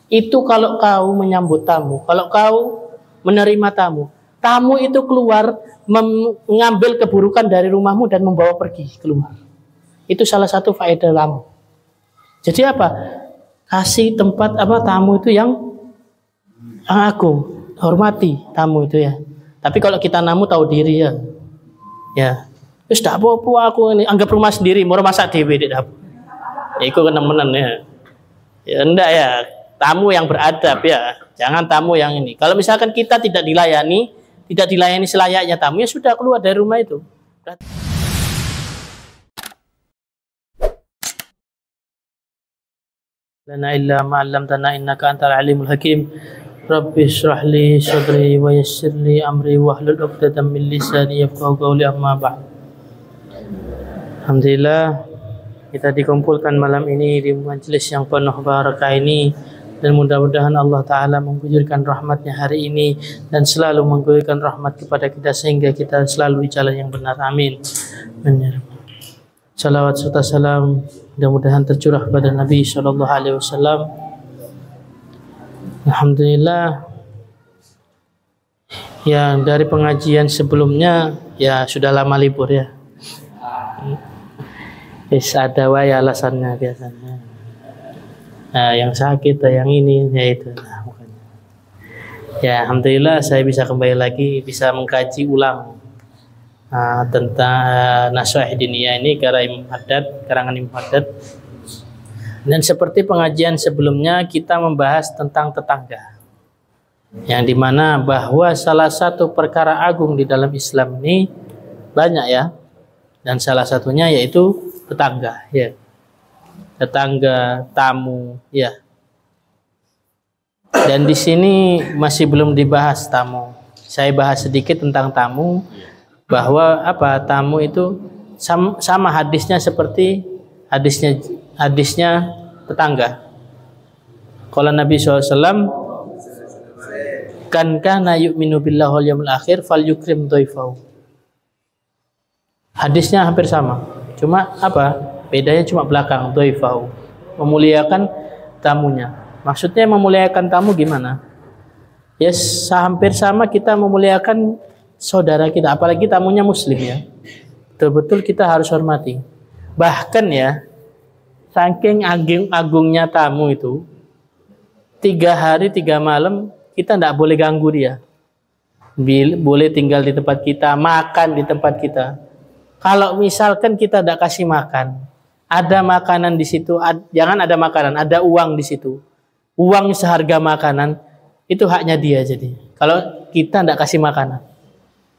Itu kalau kau menyambut tamu, kalau kau menerima tamu, tamu itu keluar mengambil keburukan dari rumahmu dan membawa pergi keluar. Itu salah satu faedah tamu. Jadi apa? Kasih tempat tamu itu yang agung, hormati tamu itu ya. Tapi kalau kita namu tahu diri ya. Ya. Terus tak apa-apa aku ini anggap rumah sendiri, mau masak dhewe dik dapur. Ya iku kenemenan ya. Ya enggak ya. Tamu yang beradab ya. Jangan tamu yang ini. Kalau misalkan kita tidak dilayani selayaknya tamu, ya sudah keluar dari rumah itu. Lana illa ma 'allamtana innaka antal alimul hakim. Rabbi shrah li sadri wa yassir li amri wahlul 'uqdatam min lisani yafqahu qawli amma ba'd. Alhamdulillah kita dikumpulkan malam ini di majelis yang penuh barakah ini, dan mudah-mudahan Allah Ta'ala mengguyurkan rahmatnya hari ini dan selalu mengguyurkan rahmat kepada kita sehingga kita selalu di jalan yang benar. Amin. Salawat serta salam mudah-mudahan tercurah pada Nabi Sallallahu Alaihi Wasallam. Alhamdulillah yang dari pengajian sebelumnya ya sudah lama libur ya. Ada wae alasannya biasanya. Nah, yang sakit, yang ini, ya itu. Nah, ya, alhamdulillah saya bisa kembali lagi, bisa mengkaji ulang tentang Nasha'ih Diniyah ini karangan Imam Haddad. Dan seperti pengajian sebelumnya kita membahas tentang tetangga, yang dimana bahwa salah satu perkara agung di dalam Islam ini banyak ya, dan salah satunya yaitu tetangga ya. Tetangga, tamu, ya. Dan di sini masih belum dibahas tamu. Saya bahas sedikit tentang tamu, bahwa tamu itu sama hadisnya seperti hadisnya tetangga. Kalau Nabi SAW, kana yu'minu billahi wal yawmil akhir falyukrim dhaifahu. Hadisnya hampir sama. Cuma bedanya cuma belakang, dhaifahu, memuliakan tamunya. Maksudnya memuliakan tamu gimana? Ya hampir sama kita memuliakan saudara kita, apalagi tamunya muslim ya. Betul-betul kita harus hormati. Bahkan ya, saking agungnya tamu itu, 3 hari 3 malam kita tidak boleh ganggu dia. Boleh tinggal di tempat kita, makan di tempat kita. Kalau misalkan kita tidak kasih makan, ada makanan di situ, jangan ada makanan, ada uang di situ. Uang seharga makanan, itu haknya dia jadi. Kalau kita tidak kasih makanan.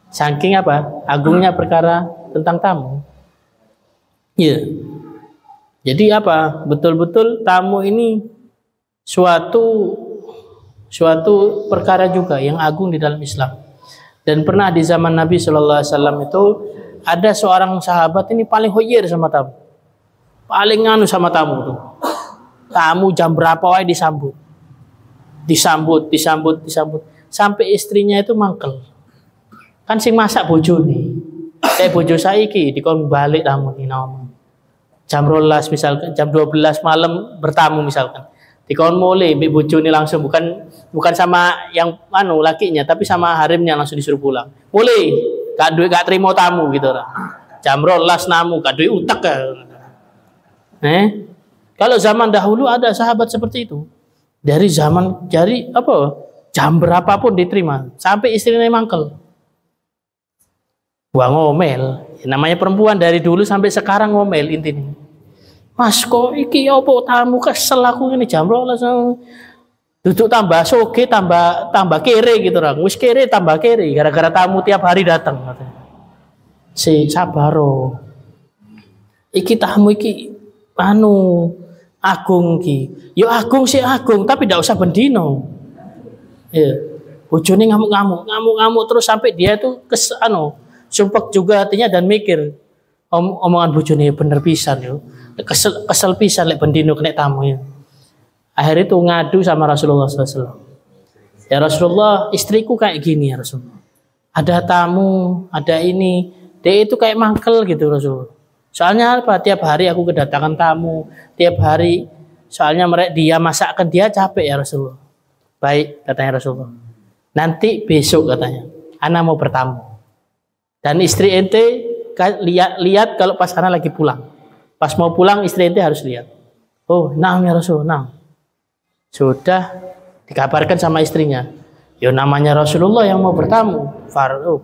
Saking agungnya perkara tentang tamu. Iya. Jadi betul-betul tamu ini suatu perkara juga yang agung di dalam Islam. Dan pernah di zaman Nabi Sallallahu Alaihi Wasallam itu ada seorang sahabat ini paling hoyer sama tamu. Paling nganu sama tamu tuh. Tamu jam berapa wae disambut. Disambut. Sampai istrinya itu mangkel. Kan sing masak bojone. Kayak bojo saiki dikon balik tamu ni nom. Jam 12 misalkan, jam 12 malam bertamu misalkan. Dikon mulai mbek bojone langsung bukan sama yang lakinya, tapi sama harimnya langsung disuruh pulang. Mulai gak terima tamu gitu lah. Jam 12 namu gak duwe utek ya. Kalau zaman dahulu ada sahabat seperti itu. Jam berapapun diterima sampai istrinya mangkel. Wah ngomel. Namanya perempuan dari dulu sampai sekarang ngomel intinya. Mas kok iki apa tamu kesel aku ini jam 12. Duduk tambah soge tambah kere gitu lah. Wis kere tambah kere gara-gara tamu tiap hari datang katanya. Si sabaro. Iki tamu iki agung ki. Yo agung sih agung, tapi ndak usah bendino. Ya. Bojone ngamuk terus sampai dia tuh sumpek juga hatinya dan mikir omongan bojone bener pisan yo. Kesel pisan lek bendino kena tamu ya. Akhirnya itu ngadu sama Rasulullah SAW. Ya Rasulullah, istriku kayak gini ya Rasulullah. Ada tamu, ada ini. Dia itu kayak mangkel gitu Rasulullah. Soalnya Tiap hari aku kedatangan tamu. Tiap hari Soalnya dia masakkan, dia capek ya Rasulullah. Baik, katanya Rasulullah. Nanti besok katanya, ana mau bertamu. Dan istri ente lihat kalau pas ana lagi pulang. Pas mau pulang istri ente harus lihat. Oh, naam ya Rasul, naam. Sudah dikabarkan sama istrinya. Ya namanya Rasulullah yang mau bertamu.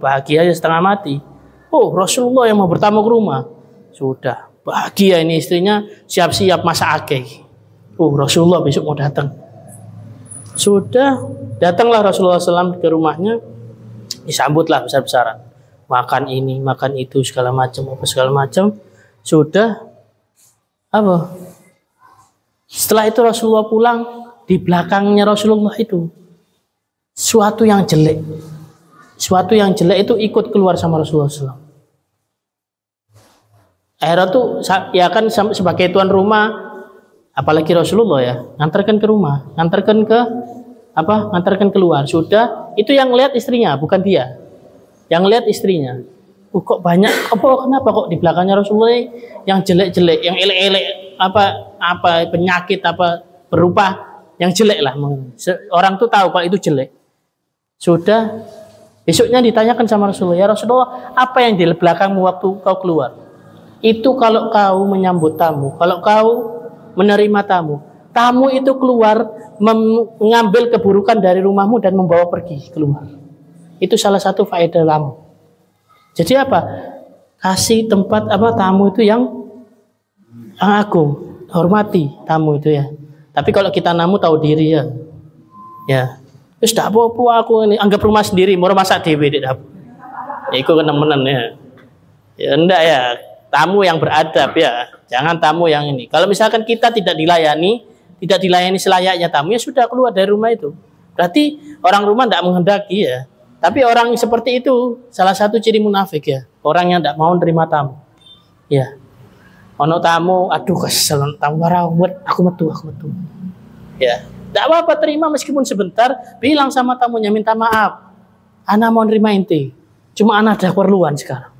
Bahagia aja setengah mati. Oh, Rasulullah yang mau bertamu ke rumah. Sudah, bahagia ini istrinya, siap-siap masak akeh. Oh, Rasulullah besok mau datang. Sudah, datanglah Rasulullah SAW ke rumahnya. Disambutlah besar-besaran. Makan ini, makan itu, segala macam, apa segala macam. Sudah, apa? Setelah itu Rasulullah pulang, di belakangnya Rasulullah itu suatu yang jelek. Suatu yang jelek itu ikut keluar sama Rasulullah SAW. Akhirnya tuh ya kan sebagai tuan rumah, apalagi Rasulullah ya, ngantarkan ke rumah, ngantarkan keluar. Sudah, itu yang lihat istrinya, bukan dia. Yang lihat istrinya. Kok banyak, kenapa kok di belakangnya Rasulullah yang jelek-jelek, yang elek-elek, penyakit, berupa yang jelek lah. Orang tuh tahu kalau itu jelek. Sudah, besoknya ditanyakan sama Rasulullah, ya Rasulullah, apa yang di belakangmu waktu kau keluar? Itu kalau kau menyambut tamu, kalau kau menerima tamu, tamu itu keluar mengambil keburukan dari rumahmu dan membawa pergi keluar. Itu salah satu faedah tamu. Jadi apa? Kasih tempat tamu itu yang agung, hormati tamu itu ya. Tapi kalau kita namu tahu diri ya. Ya. Terus tak apa-apa aku ini anggap rumah sendiri, mau masak dhewe dik dapur. Ya iku kenemenan ya. Ya enggak ya. Tamu yang beradab ya, jangan tamu yang ini. Kalau misalkan kita tidak dilayani selayaknya tamu, ya sudah keluar dari rumah itu. Berarti orang rumah tidak menghendaki ya. Tapi orang seperti itu salah satu ciri munafik ya. Orang yang tidak mau terima tamu. Ya. Ono tamu, aduh kesel tamu warawet, aku metu. Ya. Tidak apa-apa terima meskipun sebentar, bilang sama tamunya minta maaf. Ana mau nerima inti. Cuma ana ada keperluan sekarang.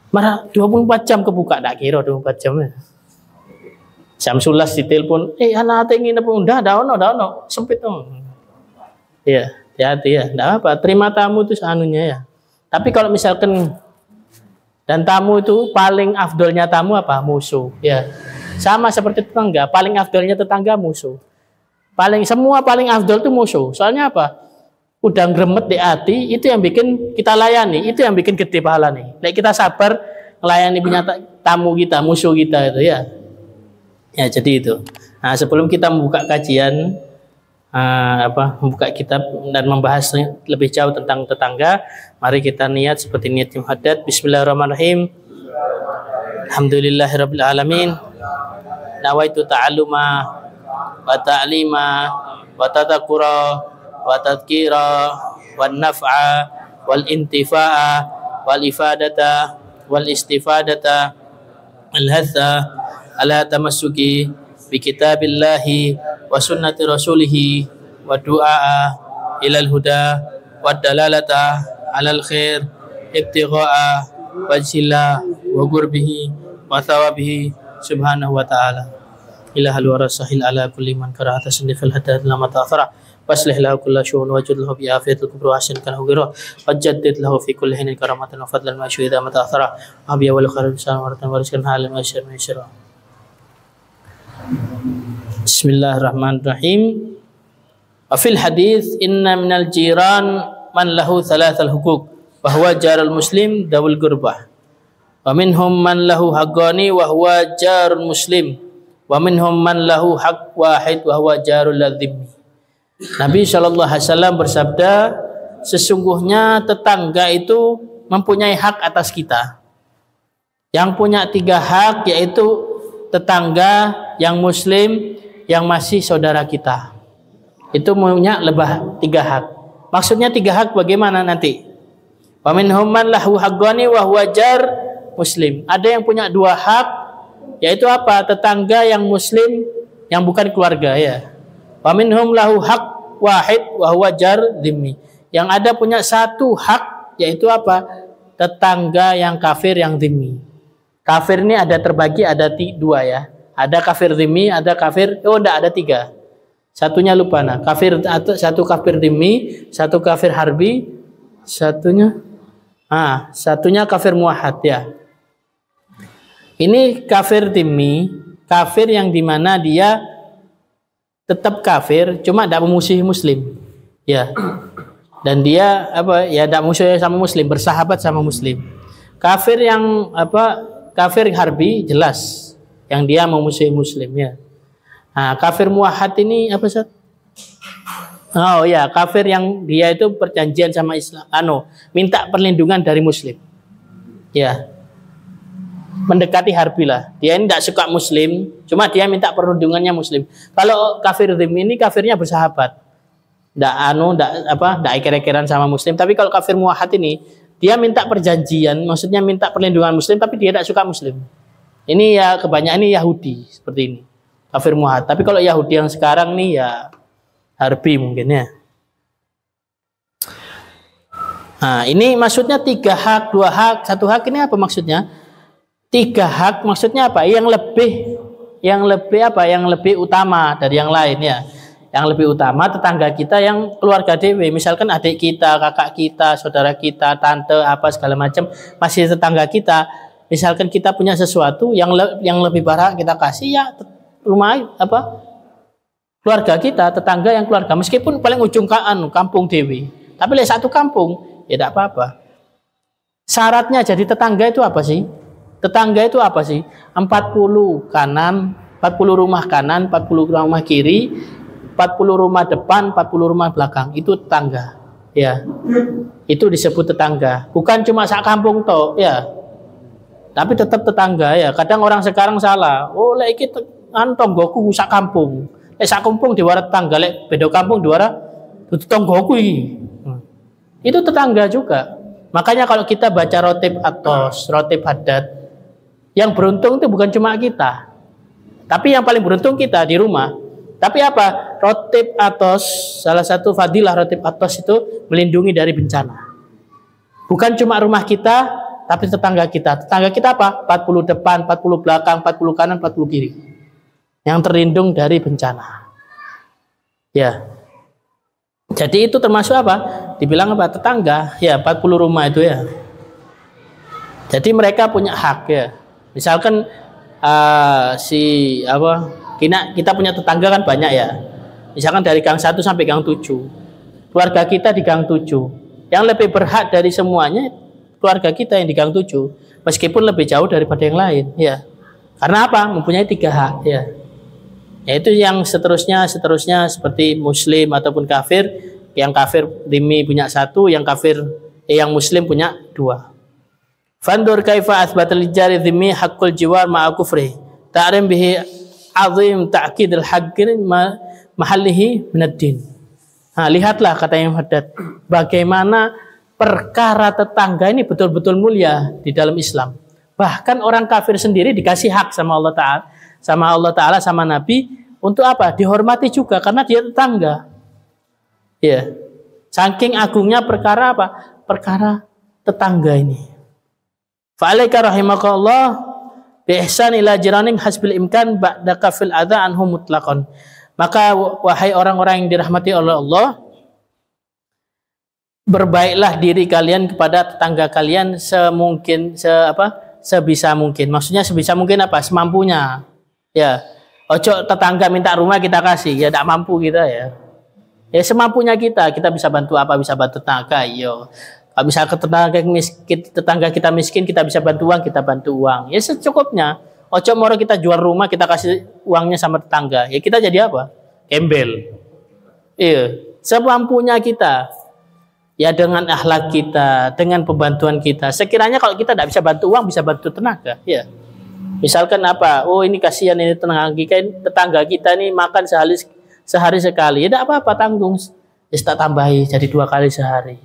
Marah 24 jam kebuka, tak kira 24 jam ya. Jam 11 ditelepon, anak ingin apa? Udah ono, sempit dong. Ya, hati-hati ya, enggak apa, terima tamu itu seanunya ya. Tapi kalau misalkan dan tamu itu paling afdolnya tamu apa? Musuh, ya. Sama seperti tetangga, paling afdolnya tetangga musuh. Paling afdol itu musuh. Soalnya apa? Udah gremet di hati, itu yang bikin kita layani, itu yang bikin gede pahala nih. Nek kita sabar melayani punya tamu kita, musuh kita itu ya. Ya jadi itu. Nah sebelum kita membuka kajian, membuka kitab dan membahas lebih jauh tentang tetangga, mari kita niat seperti niat muhaddats. Bismillahirrahmanirrahim. Alhamdulillahirabbil alamin. Nawaitu ta'alluma wa ta'lima wa tadhakkura wa tadhkira wan naf'a wal intifa'a wal ifadata wal istifadata al hatha ala tamassuki bi kitabillahi wa sunnati rasulih wa du'a ilal huda wa dalalata alal khair ibtigha'a wajhillah wa qurbihi wa thawabihi subhanahu wa ta'ala ilahal warasahil ala kulli man karahata sindifil hadat lama ta'athara waslih lahu kulla syu'un wajud lahu bi afiyatul kubra hasin kana ghira wajaddid lahu fi kulli hinin karamatan wa fadlan ma syuhida mata athara abiya wal khairun sanawatan wariskan halim asyar masyara. Bismillahirrahmanirrahim. Wa fil hadits inna minal jiran man lahu thalathal huquq wa huwa jarul muslim dawul gurbah wa minhum man lahu haqqani wa huwa jarul muslim wa minhum man lahu haqq wahid wa huwa jarul ladhimmi. Nabi SAW bersabda, sesungguhnya tetangga itu mempunyai hak atas kita. Yang punya 3 hak yaitu tetangga yang muslim yang masih saudara kita. Itu punya 3 hak. Maksudnya 3 hak bagaimana nanti? Wa minhum man lahu haqqani wa huwa jar muslim. Ada yang punya 2 hak yaitu apa? Tetangga yang muslim yang bukan keluarga ya. Wa minhum lahu haq wahid wa huwa jar dhimmi. Yang ada punya 1 hak yaitu apa? Tetangga yang kafir yang dhimmi. Kafir ini ada terbagi ada 2 ya. Ada kafir dhimmi, ada kafir, oh enggak, ada 3. Satunya lupa nah. Satu kafir dhimmi, satu kafir harbi, satunya kafir muahad ya. Ini kafir dhimmi, kafir yang dimana dia tetap kafir, cuma tidak memusuhi muslim. Ya. Dan dia tidak musuh sama muslim, bersahabat sama muslim. Kafir yang kafir harbi jelas yang dia memusuhi muslim ya. Nah, kafir muahad ini apa Ustaz? Oh ya, kafir yang dia itu perjanjian sama Islam, minta perlindungan dari muslim. Ya. Mendekati harbi lah. Dia ini tidak suka muslim, cuma dia minta perlindungannya muslim. Kalau kafir dhimmi ini kafirnya bersahabat. Tidak iker-ikeran sama muslim. Tapi kalau kafir muahad ini dia minta perjanjian, maksudnya minta perlindungan muslim, tapi dia tidak suka muslim. Ini ya kebanyakan ini Yahudi seperti ini, kafir muahad. Tapi kalau Yahudi yang sekarang nih ya harbi mungkin ya. Nah, ini maksudnya 3 hak, 2 hak, 1 hak ini apa maksudnya? 3 hak maksudnya apa? Yang lebih utama dari yang lain ya. Yang lebih utama tetangga kita yang keluarga dewe, misalkan adik kita, kakak kita, saudara kita, tante apa segala macam masih tetangga kita. Misalkan kita punya sesuatu yang lebih parah kita kasih ya rumah keluarga kita, tetangga yang keluarga, meskipun paling ujung kampung dewe, tapi satu kampung ya tidak apa-apa. Syaratnya jadi tetangga itu apa sih? Tetangga itu apa sih? 40 kanan, 40 rumah kanan, 40 rumah kiri, 40 rumah depan, 40 rumah belakang, itu tetangga. Ya. Itu disebut tetangga. Bukan cuma sak kampung toh, ya. Tapi tetap tetangga ya. Kadang orang sekarang salah. Oh, lek iki tonggoku sak kampung. Lek sak kampung diwara tetangga, lek beda kampung diwara tonggoku iki. Itu tetangga juga. Makanya kalau kita baca rotib atos, rotib haddad, yang beruntung itu bukan cuma kita. Tapi yang paling beruntung kita di rumah. Tapi apa? Rotib atos, salah satu fadilah rotib atos itu melindungi dari bencana. Bukan cuma rumah kita, tapi tetangga kita. Tetangga kita apa? 40 depan, 40 belakang, 40 kanan, 40 kiri. Yang terlindung dari bencana. Ya. Jadi itu termasuk apa? Dibilang apa? Tetangga. Ya, 40 rumah itu ya. Jadi mereka punya hak ya. Misalkan kita punya tetangga kan banyak ya. Misalkan dari gang 1 sampai gang 7. Keluarga kita di gang 7. Yang lebih berhak dari semuanya keluarga kita yang di gang 7. Meskipun lebih jauh daripada yang lain, ya. Karena apa? Mempunyai 3 hak, ya. Yaitu yang seterusnya seperti muslim ataupun kafir. Yang kafir dhimmi punya 1, yang muslim punya 2. Fandur kaifa athbatal jari dhimmi haqqul jiwar ma'a kufri. Ta'rim bihi azim ta'kidul haqqin mahallihi minaddin. Nah, lihatlah kata yang haddad, bagaimana perkara tetangga ini betul-betul mulia di dalam Islam. Bahkan orang kafir sendiri dikasih hak sama Allah Ta'ala, sama Nabi untuk apa? Dihormati juga karena dia tetangga. Ya. Saking agungnya perkara apa? Perkara tetangga ini. Fa'alaika rahimakallah bi ihsan ila jiranin hasbil imkan ba'da kafil adza anhum mutlaqan. Maka wahai orang-orang yang dirahmati oleh Allah, berbaiklah diri kalian kepada tetangga kalian sebisa mungkin. Maksudnya sebisa mungkin apa? Semampunya. Ya. Ojo tetangga minta rumah kita kasih, ya tidak mampu kita ya. Ya semampunya kita bisa bantu apa? Bisa bantu tetangga, yo. Kalau bisa ke tetangga kita miskin, kita bisa bantu uang, kita bantu uang. Ya secukupnya. Ojo moro kita jual rumah, kita kasih uangnya sama tetangga. Ya kita jadi apa? Gembel. Iya, semampunya kita. Ya dengan akhlak kita, dengan pembantuan kita. Sekiranya kalau kita tidak bisa bantu uang, bisa bantu tenaga. Ya. Misalkan apa? Oh ini kasihan ini tetangga kita ini makan sehari sekali. Ya tidak apa-apa, tanggung. Ya tak tambahi jadi 2 kali sehari.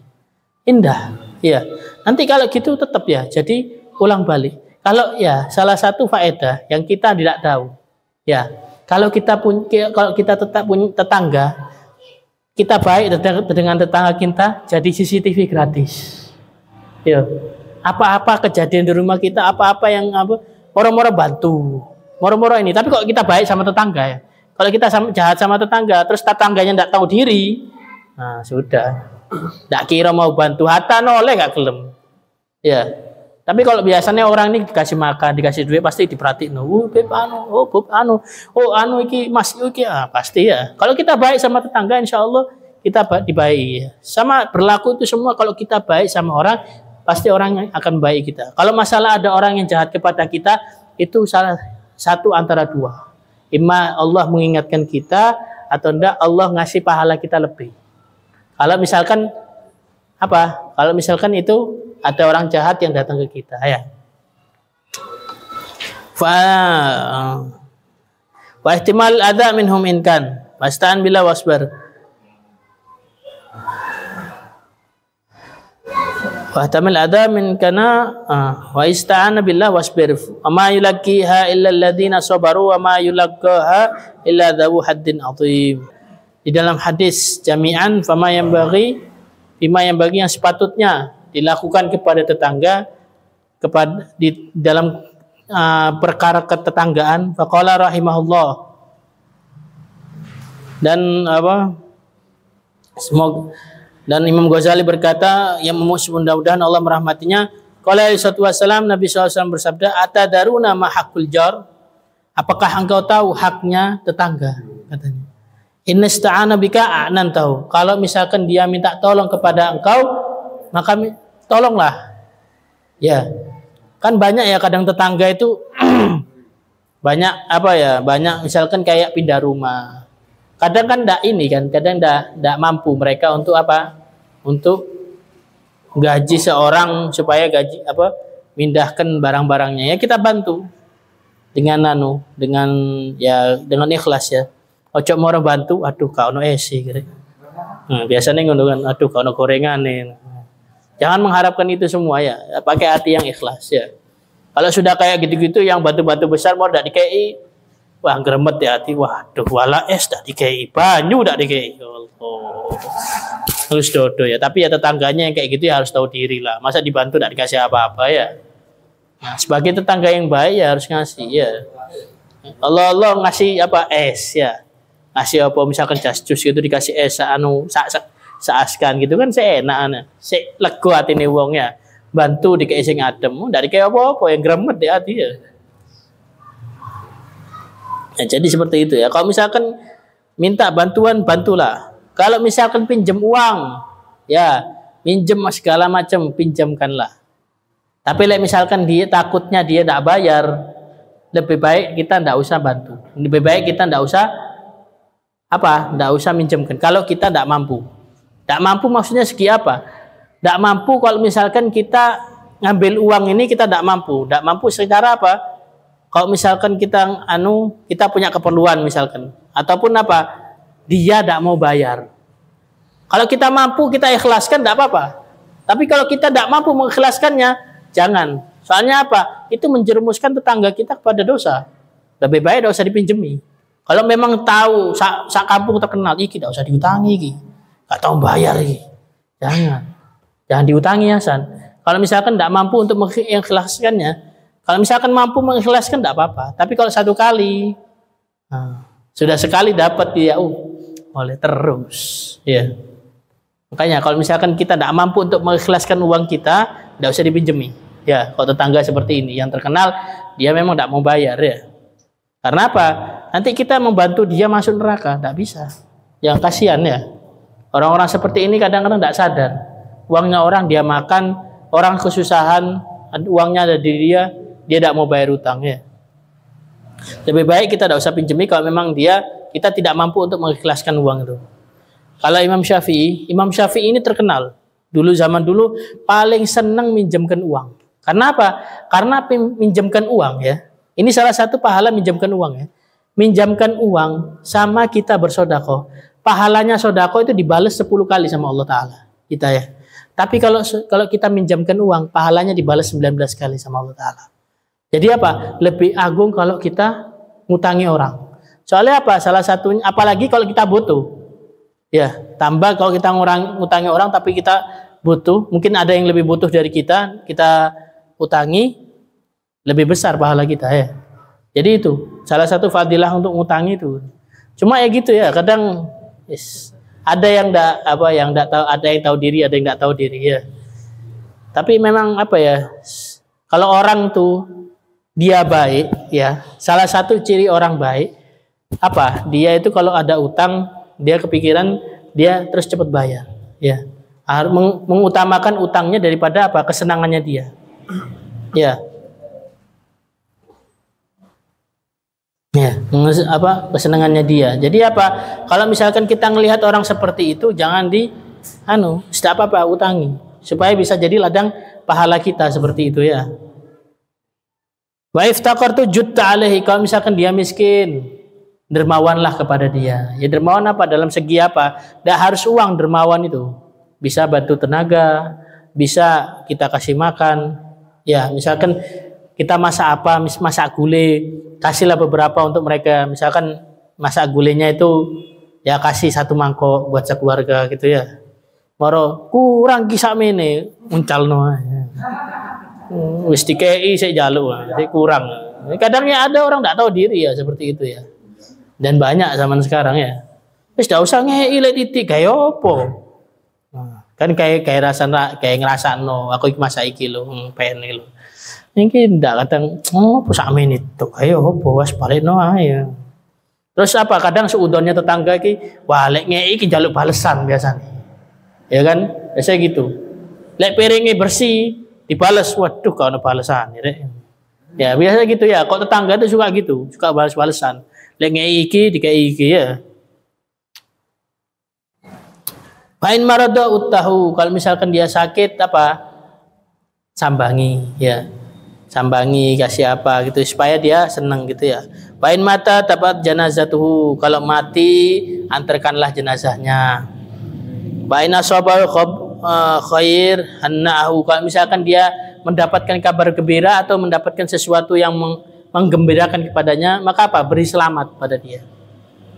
Indah. Ya. Nanti kalau gitu tetap ya. Jadi ulang balik. Kalau ya salah satu faedah yang kita tidak tahu, ya kalau kita tetap punya tetangga, kita baik dengan tetangga kita, jadi CCTV gratis. Ya, apa-apa kejadian di rumah kita, apa-apa yang orang-orang bantu, moro-moro ini. Tapi kok kita baik sama tetangga ya. Kalau kita jahat sama tetangga, terus tetangganya tidak tahu diri, nah sudah. Tidak kira mau bantu, hatta noleh gak gelem. Ya. Tapi kalau biasanya orang ini dikasih makan, dikasih duit pasti diperhatiin. Beb anu, iki mas iki pasti ya. Kalau kita baik sama tetangga, insya Allah kita dibaik. Sama berlaku itu semua. Kalau kita baik sama orang, pasti orang yang akan baik kita. Kalau masalah ada orang yang jahat kepada kita, itu salah satu antara dua. Imma Allah mengingatkan kita, atau enggak Allah ngasih pahala kita lebih. Kalau misalkan apa? Kalau misalkan itu ada orang jahat yang datang ke kita, ya. Wa ihtimal adza minhum in kan. Wastan bila wasbar. Wa ihtimal adza min kana wa ista'ana billah wasbir. Wa ma yulaqqiha illa alladziina sabaru wa ma yulaqqaha illa dzu haddin 'adzim. Di dalam hadis jami'an fama yang bagi yang sepatutnya dilakukan kepada tetangga di dalam perkara ketetanggaan. Faqala rahimahullah. Dan dan Imam Ghazali berkata, yang mudah-mudahan Allah merahmatinya, qala sallallahu alaihi wasallam, Nabi SAW bersabda, atadaruna ma haqqul jar? Apakah engkau tahu haknya tetangga? Katanya. Inna ista'ana bika a'nantahu. Kalau misalkan dia minta tolong kepada engkau, maka tolonglah. Ya. Kan banyak ya kadang tetangga itu banyak banyak misalkan kayak pindah rumah. Kadang kan kadang enggak mampu mereka untuk Untuk gaji seorang supaya mindahkan barang-barangnya. Ya kita bantu dengan dengan ikhlas ya. Ojo mau bantu, aduh kau no esi gitu. Biasanya ngono kan, aduh kau no gorengan nih. Jangan mengharapkan itu semua ya. Pakai hati yang ikhlas ya. Kalau sudah kayak gitu-gitu yang batu-batu besar mau dak dikei, wah gremet ya hati. Waduh wala es dak dikei, banyu dak dikei. Allah. Harus dodo ya. Tapi ya tetangganya yang kayak gitu ya harus tahu diri lah. Masa dibantu dak dikasih apa-apa ya. Nah, sebagai tetangga yang baik ya harus ngasih ya. Allah ngasih es ya. Ngasih misalkan jas jus gitu dikasih es saaskan gitu kan seenak lego atine wong ya. Bantu dikei sing adem, ndak dikei apa-apa yang gremet di hati ya. Nah, jadi seperti itu ya. Kalau misalkan minta bantuan, bantulah. Kalau misalkan pinjam uang, ya pinjam segala macam pinjamkanlah. Tapi misalkan dia takutnya dia tidak bayar, lebih baik kita tidak usah bantu. Lebih baik kita tidak usah minjemkan. Kalau kita tidak mampu. Tidak mampu maksudnya segi apa? Tidak mampu kalau misalkan kita ngambil uang ini kita tidak mampu. Tidak mampu secara apa? Kalau misalkan kita punya keperluan misalkan. Ataupun dia tidak mau bayar. Kalau kita mampu kita ikhlaskan tidak apa-apa. Tapi kalau kita tidak mampu mengikhlaskannya, jangan. Soalnya itu menjerumuskan tetangga kita kepada dosa. Lebih baik tidak usah dipinjemi. Kalau memang tahu sak kampung terkenal, tidak usah diutangi iki. Enggak tahu bayar iki. Jangan diutangi ya San. Kalau misalkan tidak mampu untuk mengikhlaskannya, kalau misalkan mampu mengikhlaskan tidak apa-apa. Tapi kalau satu kali, sudah sekali dapat dia, boleh terus. Ya. Makanya kalau misalkan kita tidak mampu untuk mengikhlaskan uang kita, tidak usah dipinjemi. Ya, kalau tetangga seperti ini yang terkenal, dia memang tidak mau bayar ya. Karena apa? Nanti kita membantu dia masuk neraka, tidak bisa. Yang kasihan ya. Orang-orang seperti ini kadang-kadang tidak sadar. Uangnya orang dia makan, orang kesusahan, uangnya ada di dia tidak mau bayar utang ya. Lebih baik kita tidak usah pinjemi kalau memang kita tidak mampu untuk mengikhlaskan uang itu. Kalau Imam Syafi'i ini terkenal. Zaman dulu paling senang minjamkan uang. Karena apa? Karena minjamkan uang ya. Ini salah satu pahala minjamkan uang ya. Minjamkan uang sama kita bersedekah. Pahalanya sedekah itu dibalas 10 kali sama Allah Ta'ala. Kita ya. Tapi kalau kita minjamkan uang, pahalanya dibalas 19 kali sama Allah Ta'ala. Jadi apa? Lebih agung kalau kita ngutangi orang. Soalnya apa? Salah satunya, apalagi kalau kita butuh. Ya, tambah kalau kita ngutangi orang tapi kita butuh, mungkin ada yang lebih butuh dari kita utangi, lebih besar pahala kita ya. Jadi itu. salah satu fadilah untuk ngutangi itu. Cuma ya gitu ya, kadang ada yang enggak tahu, ada yang tahu diri, ada yang enggak tahu diri ya. Tapi memang apa ya? Kalau orang tuh dia baik ya, salah satu ciri orang baik apa? Dia itu kalau ada utang, dia kepikiran dia terus cepat bayar ya. Mengutamakan utangnya daripada apa? Kesenangannya dia. Ya. Ya, kesenangannya dia. Jadi apa? Kalau misalkan kita melihat orang seperti itu, jangan tidak apa-apa utangi, supaya bisa jadi ladang pahala kita seperti itu ya. Wa iftaqartu jutta alaihi, kalau misalkan dia miskin, dermawanlah kepada dia. Ya dermawan apa? Dalam segi apa? Tidak harus uang dermawan itu. Bisa bantu tenaga, bisa kita kasih makan. Ya, misalkan kita masak gulai, kasihlah beberapa untuk mereka. Misalkan masak gulainya itu ya kasih 1 mangkok buat sekeluarga gitu ya. Moro kurang kisah mene muncalno. Wis dikei sik jaluk, sik kurang. Kadangnya ada orang enggak tahu diri ya seperti itu ya. Dan banyak zaman sekarang ya. Wis enggak usah ngei lek titik gawe opo. Kan kayak ngrasakno aku iki masak iki lho, pene lho. Mungkin enggak kadang pusat menit tuh ayo bos balik no ayo. Terus apa kadang seudonnya tetangga ki balik ngei ki jaluk balesan biasanya. Ya kan? Biasa gitu. Lek piringnya bersih dibales, waduh kau balesan ya. Ya biasa gitu ya. Kok tetangga itu suka gitu, suka balas-balesan. Lek ngei iki dikei iki ya. Pain marada utahu, kalau misalkan dia sakit apa? Sambangi ya. Sambangi kasih apa gitu supaya dia senang gitu ya. Pain mata dapat janazatuhu, kalau mati antarkanlah jenazahnya. Pain asabal khair hannahu, kalau misalkan dia mendapatkan kabar gembira atau mendapatkan sesuatu yang menggembirakan kepadanya, maka apa? Beri selamat pada dia.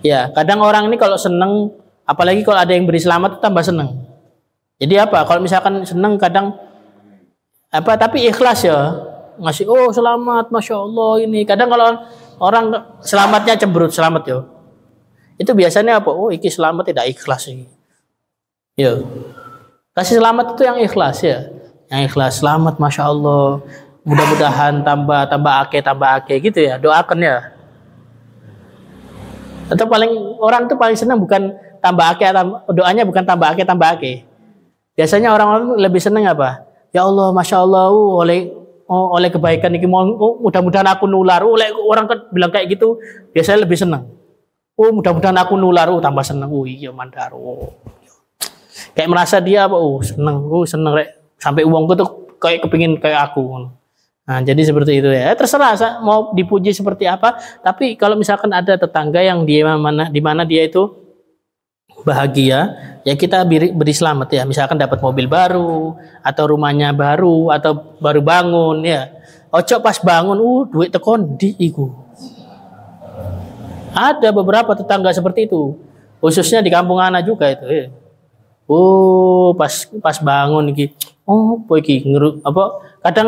Ya, kadang orang ini kalau senang, apalagi kalau ada yang beri selamat itu tambah senang. Jadi apa? Kalau misalkan senang kadang apa? Tapi ikhlas ya. Ngasih selamat, masya Allah ini. Kadang kalau orang selamatnya cemberut selamat yo, itu biasanya apa? Iki selamat tidak ikhlas ini. Yo, kasih selamat itu yang ikhlas ya, yang ikhlas selamat, masya Allah. Mudah-mudahan tambah ake gitu ya. Doakan ya. Atau orang itu paling senang bukan tambah ake, doanya bukan tambah ake. Biasanya orang-orang lebih senang apa? Ya Allah, masya Allah, oleh kebaikan ini mudah-mudahan aku nular. Oleh orang kan bilang kayak gitu biasanya lebih senang. Mudah-mudahan aku nular. Tambah senang. Iya mandar. Kayak merasa dia apa? Senang rek. Sampai uangku tuh kayak kepingin kayak aku. Nah jadi seperti itu ya. Terserah mau dipuji seperti apa. Tapi kalau misalkan ada tetangga yang di mana dia itu bahagia, ya kita beri selamat ya. Misalkan dapat mobil baru atau rumahnya baru atau baru bangun ya. Ojo pas bangun duit tekon di iku. Ada beberapa tetangga seperti itu. Khususnya di kampung ana juga itu ya. Pas bangun iki. Kadang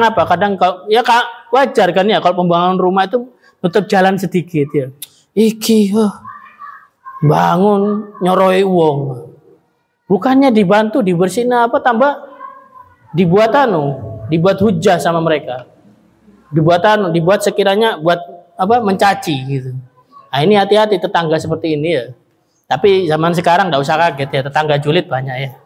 ya wajar kan ya kalau pembangunan rumah itu nutup jalan sedikit ya. Bangun nyoroi uang, bukannya dibantu dibersihin apa tambah dibuat hujah sama mereka, dibuat sekiranya buat apa mencaci gitu. Nah ini hati-hati tetangga seperti ini ya. Tapi zaman sekarang nggak usah kaget ya, tetangga julid banyak ya.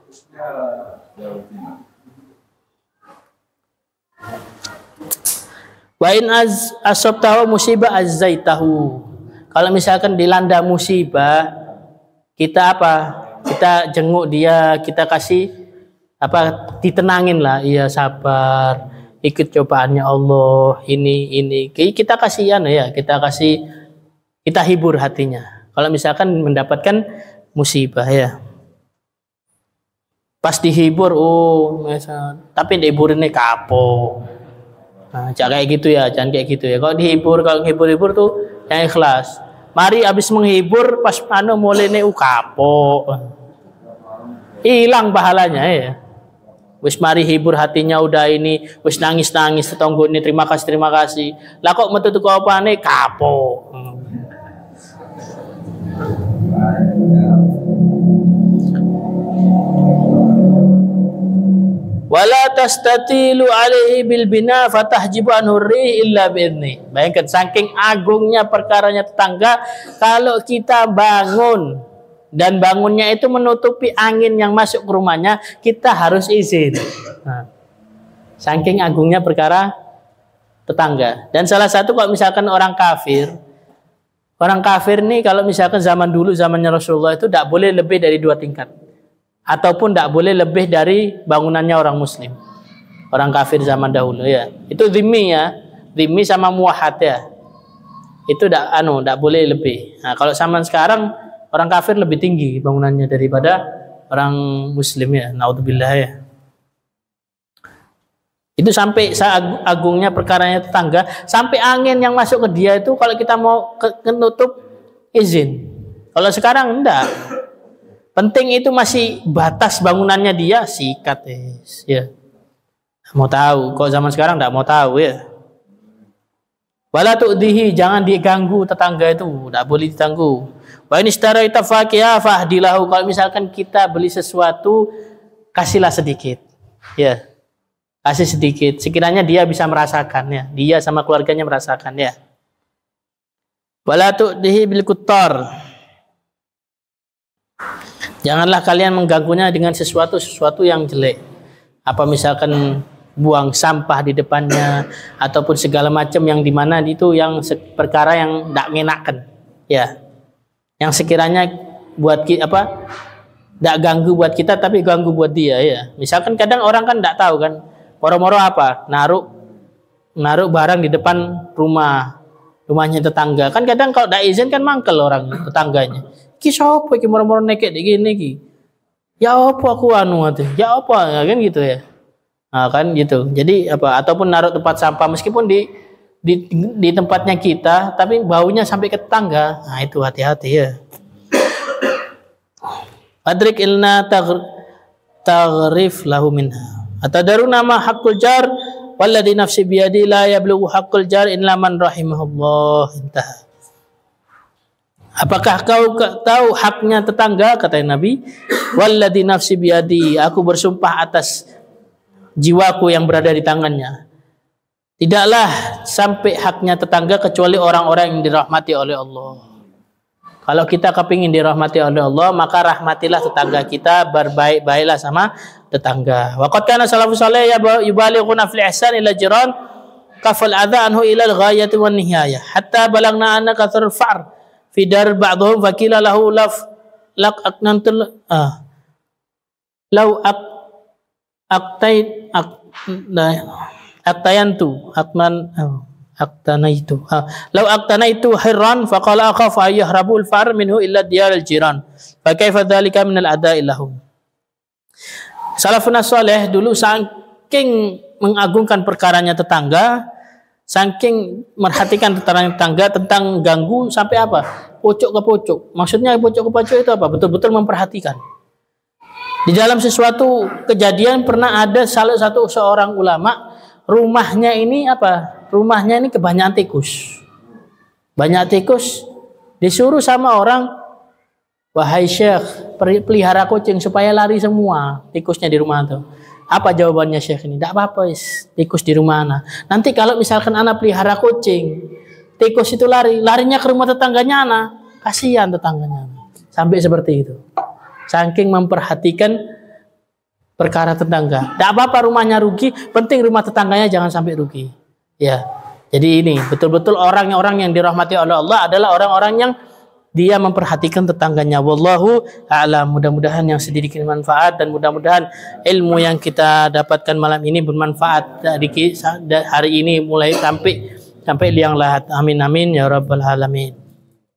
Wa in asabtahu musibah azzaitahu. Kalau misalkan dilanda musibah, kita apa? Kita jenguk dia, kita kasih apa? Ditenangin lah, iya sabar, ikut cobaannya Allah, ini. Kita kasihan ya, kita hibur hatinya. Kalau misalkan mendapatkan musibah ya, pas dihibur, tapi dihibur ini kapok. Nah, jangan kayak gitu ya, Kalau hibur tuh yang ikhlas. Mari habis menghibur pas mulai kapok. Hilang pahalanya ya. Wis mari hibur hatinya udah ini, wis nangis-nangis tetangga ini terima kasih. Lah kok metu tuku opane kapok. Wala tastatilu alaihi bil bina fatahjibu anhu rih illa bi'idni. Bayangkan saking agungnya perkaranya tetangga, kalau kita bangun dan bangunnya itu menutupi angin yang masuk ke rumahnya, kita harus izin. Nah, saking agungnya perkara tetangga. Dan salah satu kalau misalkan orang kafir nih kalau misalkan zaman dulu zamannya Rasulullah itu tidak boleh lebih dari 2 tingkat, ataupun tidak boleh lebih dari bangunannya orang Muslim. Orang kafir zaman dahulu ya. Itu dhimmi ya, dhimmi sama muwahhad ya. Itu tidak boleh lebih. Nah, kalau zaman sekarang orang kafir lebih tinggi bangunannya daripada orang Muslim ya. Naudzubillah ya. Itu sampai agungnya perkaranya tetangga, sampai angin yang masuk ke dia itu kalau kita mau nutup izin. Kalau sekarang enggak. Penting itu masih batas bangunannya dia sikat ya. Mau tahu, kok zaman sekarang enggak mau tahu ya. Wala tu'dihi, jangan diganggu tetangga itu, enggak boleh diganggu. Wa in istaraita faqiha fahdilahu, kalau misalkan kita beli sesuatu kasihlah sedikit. Ya. Kasih sedikit, sekiranya dia bisa merasakan ya. Dia sama keluarganya merasakan ya. Wala tu'dihi bil quttar. Janganlah kalian mengganggunya dengan sesuatu yang jelek. Apa misalkan buang sampah di depannya ataupun segala macam yang dimana itu yang perkara yang tidak ngenaken ya. Yang sekiranya buat tidak ganggu buat kita tapi ganggu buat dia ya. Misalkan kadang orang kan tidak tahu kan, moro-moro naruh barang di depan rumahnya tetangga. Kan kadang kalau tidak izin kan mangkel orang tetangganya. Ki sapa iki moro-moro nekek gini iki. Ya apa aku ya apa ya, kan gitu ya. Nah, kan gitu. Jadi ataupun naruh tempat sampah meskipun di tempatnya kita tapi baunya sampai ke tetangga. Nah, itu hati-hati ya. Adrik ilna taghrif lahu minha. Atadaruna ma haqqul jar walladzi nafsi biyadi la yablughu haqqul jar illa man rahimahullah. Intaha. Apakah kau tahu haknya tetangga, kata Nabi? Walladzi nafsi biyadi, aku bersumpah atas jiwaku yang berada di tangannya. Tidaklah sampai haknya tetangga kecuali orang-orang yang dirahmati oleh Allah. Kalau kita kepingin dirahmati oleh Allah, maka rahmatilah tetangga kita, berbaik-baiklah sama tetangga. Waqad kana salafus salih yubalighuna fil ihsan ila jiran kafal adha anhu ila al-ghayati wan nihayah hatta balagna anna kathar al-fa'r fi dar ba'dhum fakila lahu lak aknantul law aktanaitu hirran faqala akhaf ayyahrabu al-fa'r minhu illa diyar al-jiran fa kaifa dzalika min al-ada'i lahum. Salafun salih dulu saking mengagungkan perkaranya tetangga, saking merhatikan tetangga tentang ganggu sampai apa? Pojok ke pojok. Maksudnya pojok ke pojok itu apa? Betul-betul memperhatikan. Di dalam sesuatu kejadian pernah ada salah satu seorang ulama, rumahnya ini Rumahnya ini kebanyakan tikus. Banyak tikus, disuruh sama orang, wahai Syekh, pelihara kucing supaya lari semua tikusnya di rumah itu. Apa jawabannya Syekh ini? Tidak apa-apa, tikus di rumah anak. Nanti kalau misalkan anak pelihara kucing, tikus itu larinya ke rumah tetangganya anak, kasihan tetangganya anak. Sampai seperti itu. Saking memperhatikan perkara tetangga. Tidak apa-apa rumahnya rugi, penting rumah tetangganya jangan sampai rugi. Ya. Jadi ini betul-betul orang-orang yang dirahmati oleh Allah adalah orang-orang yang dia memperhatikan tetangganya. Wallahu a'lam. Mudah-mudahan yang sedikit manfaat dan mudah-mudahan ilmu yang kita dapatkan malam ini bermanfaat dari hari ini mulai sampai liang lahat. Amin amin ya rabbal alamin.